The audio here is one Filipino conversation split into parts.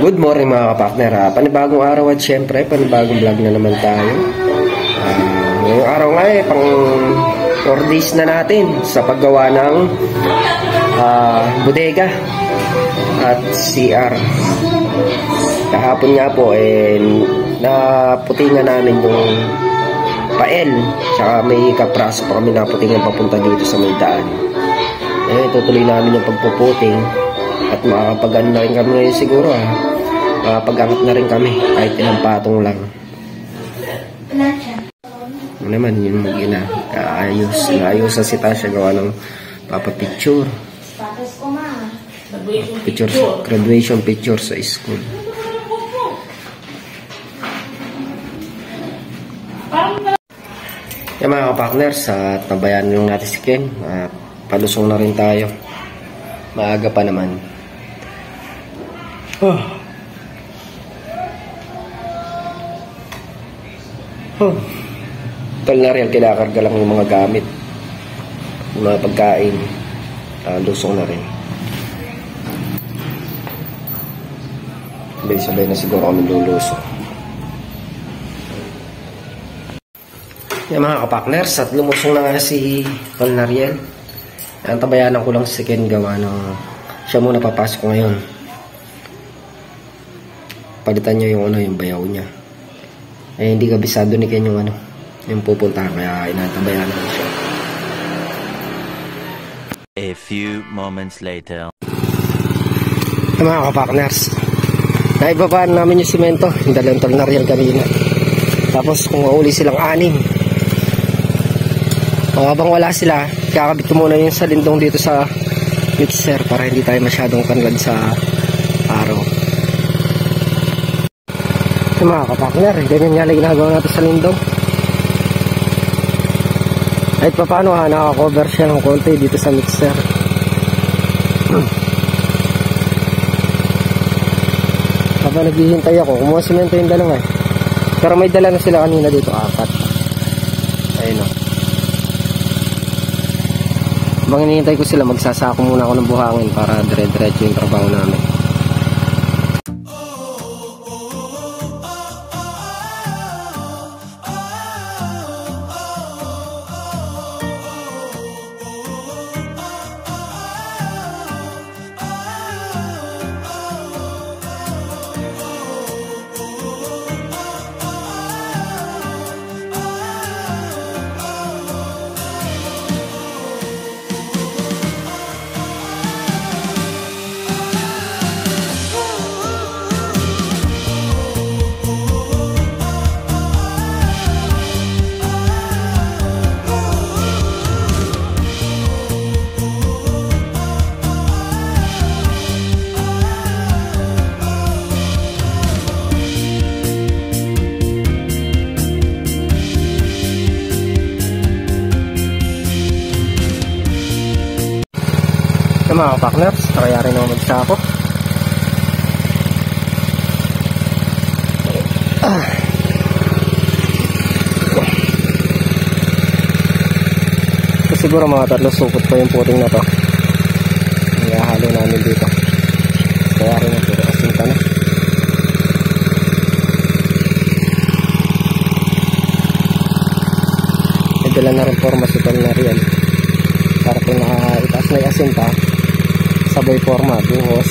Good morning mga kapakner. Panibagong araw at syempre panibagong vlog na naman tayo. Ngayong araw nga pang 4 days na natin sa paggawa ng bodega at CR. Kahapon nga po naputingan namin yung pael, tsaka may kapraso pa kami naputingan papunta dito sa may daan. Tutuloy namin yung pagpuputing at makakapag-ano na rin kami ngayon siguro makakapag-angat na rin kami kahit ilang patong lang. Naman yung mag-ina ayos sa si Tasha gawa ng papapicture graduation picture sa school. Yung mga kapakners, tabayan lang natin si Ken at palusong na rin tayo, maaga pa naman. Tol na rin, kinakarga lang yung mga gamit, yung mga pagkain, lusong na rin. Sabay-sabay na siguro kami lulusong. Yung mga kapakners, at lumusong na nga si Tol Nariel. Ang tabayanan ko lang si Ken gawa ng siya muna papasok ngayon. Palitan niya yung yung bayaw niya. Hindi kabisado ni Ken yung pupuntahan, kaya inatabayanan ko siya. A few moments later. Yung mga kapakners, naibabaan namin yung simento, yung dalawang Tol Nariel kanina. Tapos kung mauli silang 6. Habang wala sila, kakabit ko muna yung salindong dito sa mixer para hindi tayo masyadong kanlad sa araw. Yung mga kapakner, ganyan nga lang ginagawa natin sa lindong. Kahit pa paano nakakover siya ng konti dito sa mixer. Habang naghihintay ako, kumuha simento yung dalawa pero may dala na sila kanina dito, 4. Ayun o. Habang hinihintay ko sila, magsasako muna ako ng buhangin para dire-diretso yung trabaho namin. Mga kapakners, kaya rin ako magsako. Siguro mga 3 supot pa yung puting na to. Halo namin dito. Kaya rin ako asinta na. Nagdala na rin forma si Tol Nariel para kung itaas na yung asinta, sabay forma, buhos,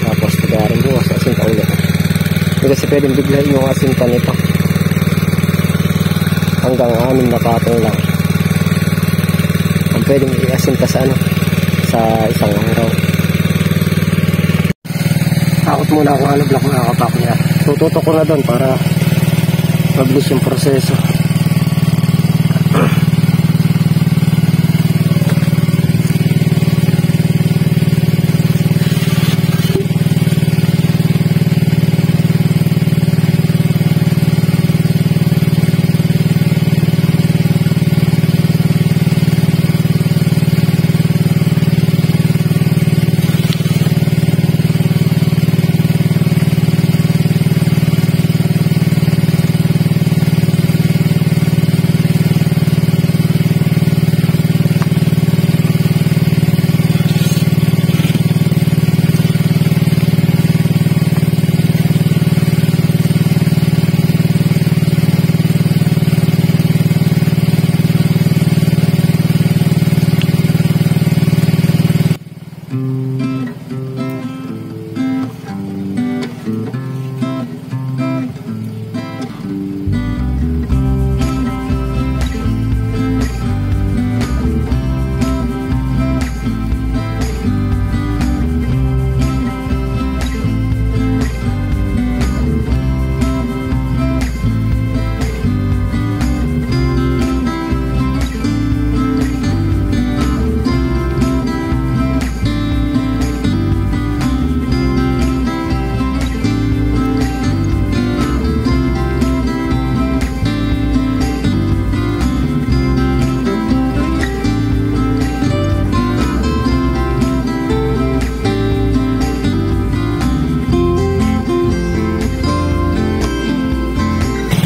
tapos tagarin buhos, asinta ulit. Hindi kasi pwedeng biglayin yung asinta nito hanggang 6 na patong lang ang pwedeng i-asinta sa sa isang araw. Takot muna akong block na kapak niya, tututok ko na doon para mabilis yung proseso.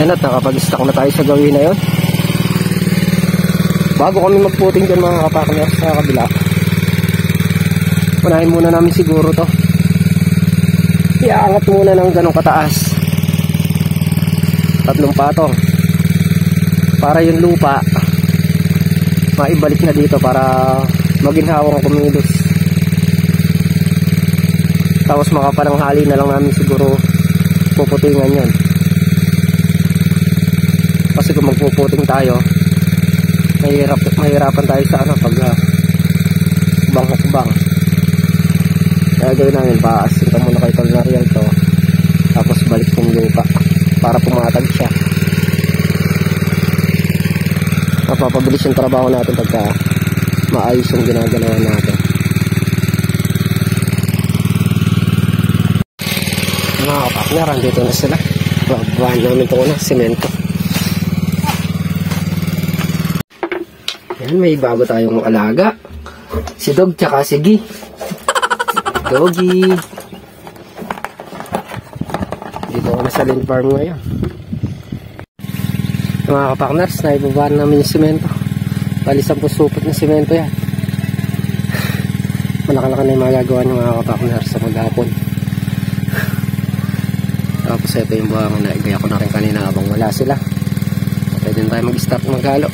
Ayan at nakapag-stock na tayo sa gawin na yun. Bago kami magputing dyan mga kapakners sa kabila, unahin muna namin siguro to. Iaangat muna ng ganong kataas, 3 patong, para yung lupa maibalik na dito para maginhawang kumilos. Tapos makapalanghali na lang namin siguro puputingan yun. Kasi kung magpuputing tayo, mahirapan tayo sa ano pag bang-hukbang. Kaya gawin namin, paasin ka muna kay Tolnarial to, tapos balik yung lupa para pumatag siya. Mapapabilis yung trabaho natin pagka maayos yung ginagalawa natin. Mga kapakner, andito na sila. Babahan namin ito na semento. Yan, may bago tayong alaga, si Dog tsaka si Gi. Doggy, dito ako na sa Lind Farm ngayon. Mga kapakners, naibabaan namin yung semento. Bali 10 supot na semento yan. Malaki-laki na yung magagawa ng mga kapakners sa maghapon. Tapos ito yung buhang na igaya ko na rin kanina habang wala sila. Pwede din tayo mag-start maghalo.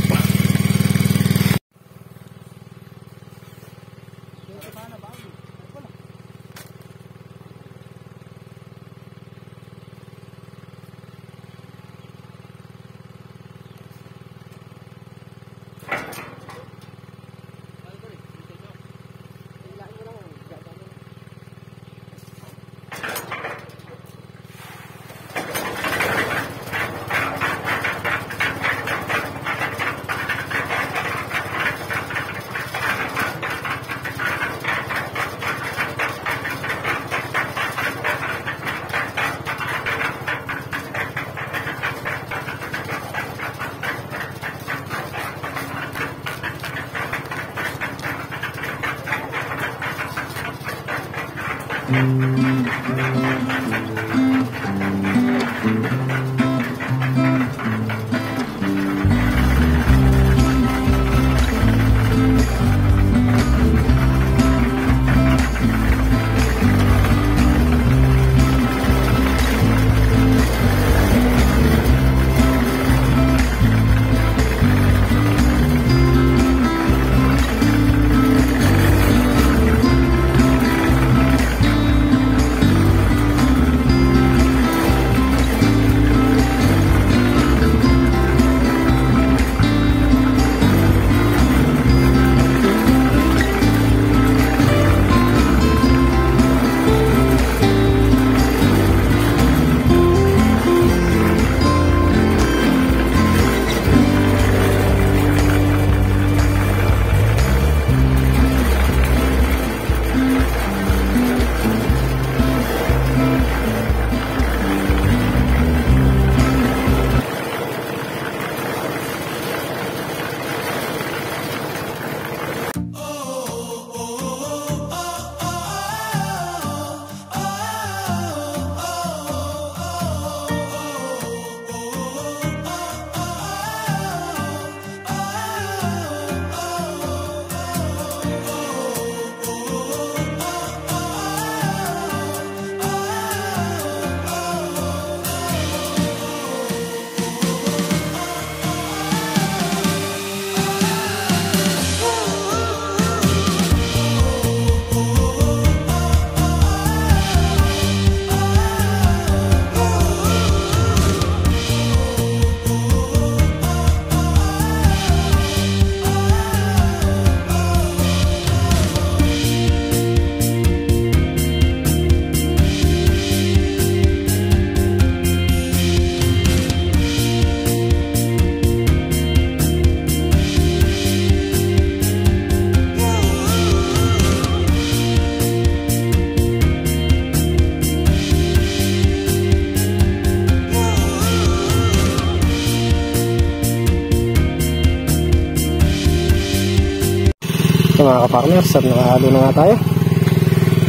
mga kapartners, at nakahalo na nga tayo.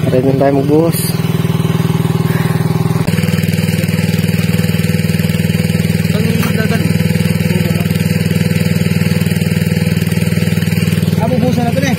Ready na tayo magbuhos. Bubuhusan natin eh.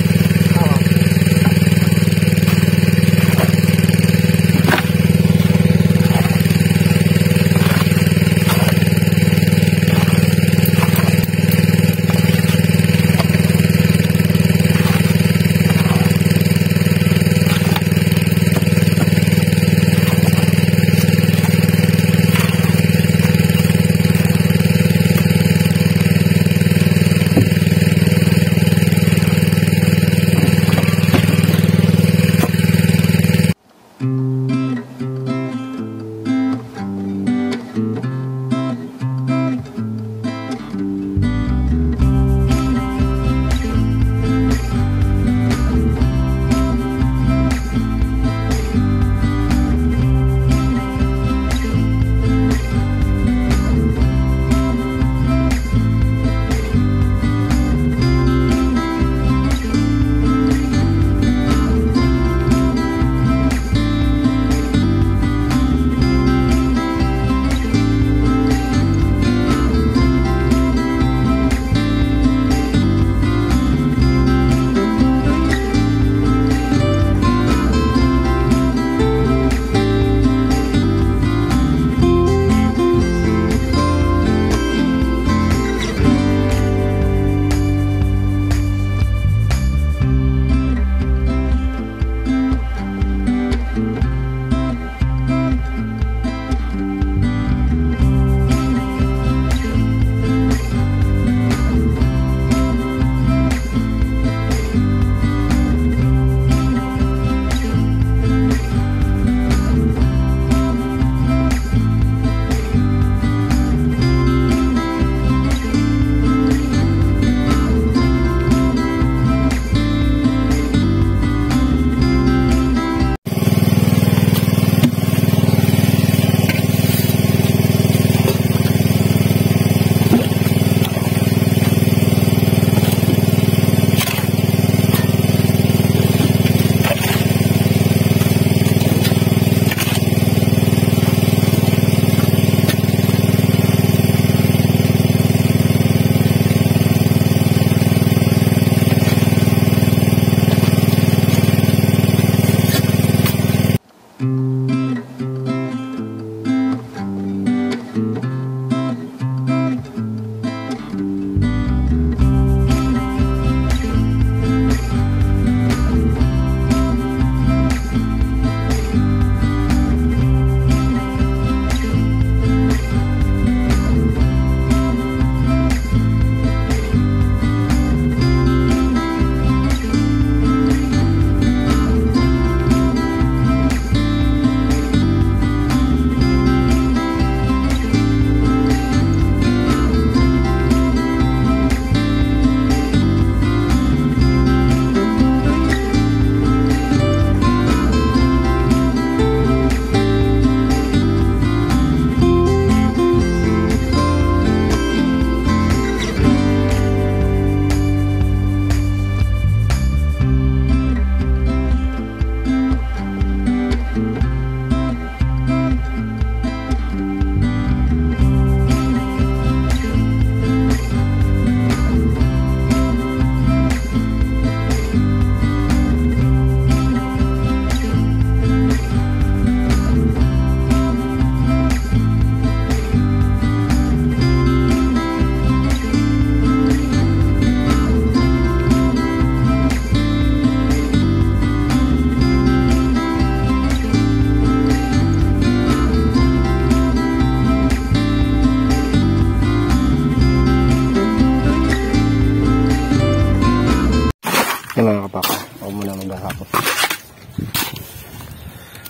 Yan mga kapaka. Ako muna maghahapot.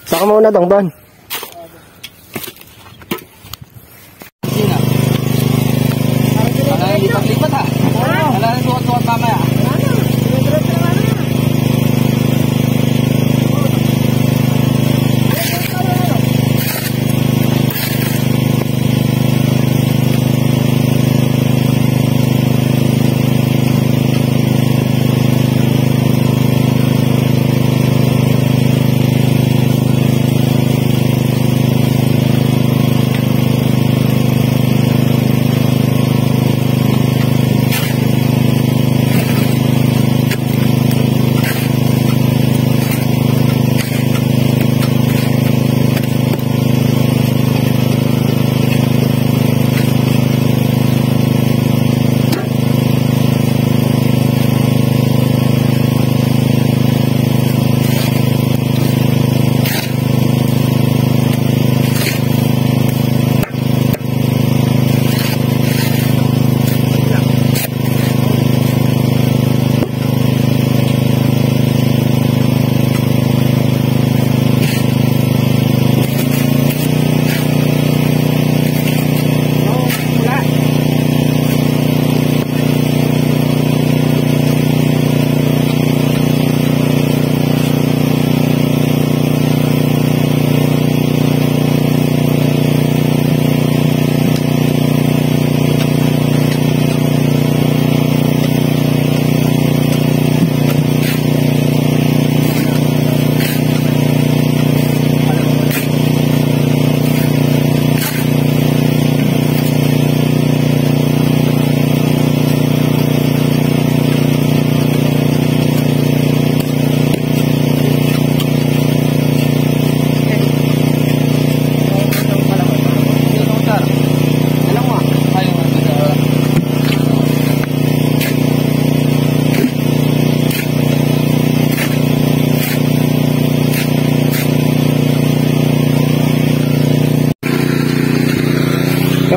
Saka muna Dongdon. Wala lipat-lipat ha. Wala nang suot-suot mamaya.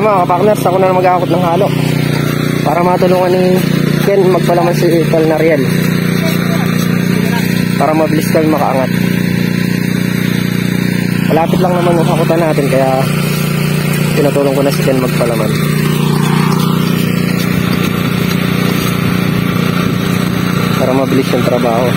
mga kapartners, ako na mag-aakot ng halo para matulungan ni Ken magpalaman si Tol Nariel para mabilis kami makaangat. Malapit lang naman yung hakutan natin, kaya tinutulong ko na si Ken magpalaman para mabilis yung trabaho.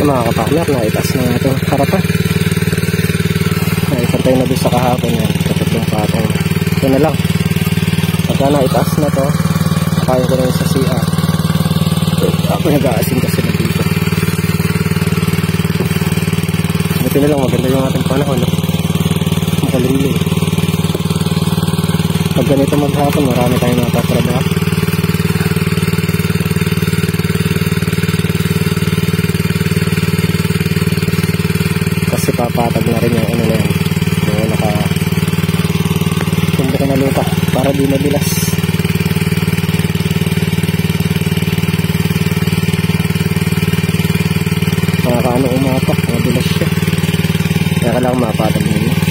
Mga kapartner, naitaas na natin harapan. Naipantay na doon sa kahapon yan, katatlong patong. Ito na lang, pagka naitaas na to, kakain ko na yun sa CR. Ako nag-aasin kasi na dito. Buti na lang, maganda yung ating panahon, no? Makalimlim. Pag ganito maghapon, marami tayong matatrabaho. Papatag na rin yung ano na yan, yung naka-tumbok na lupa para di mabilas. Nakakaano umapak, mabilas siya, kaya kailangan mapatag nyo.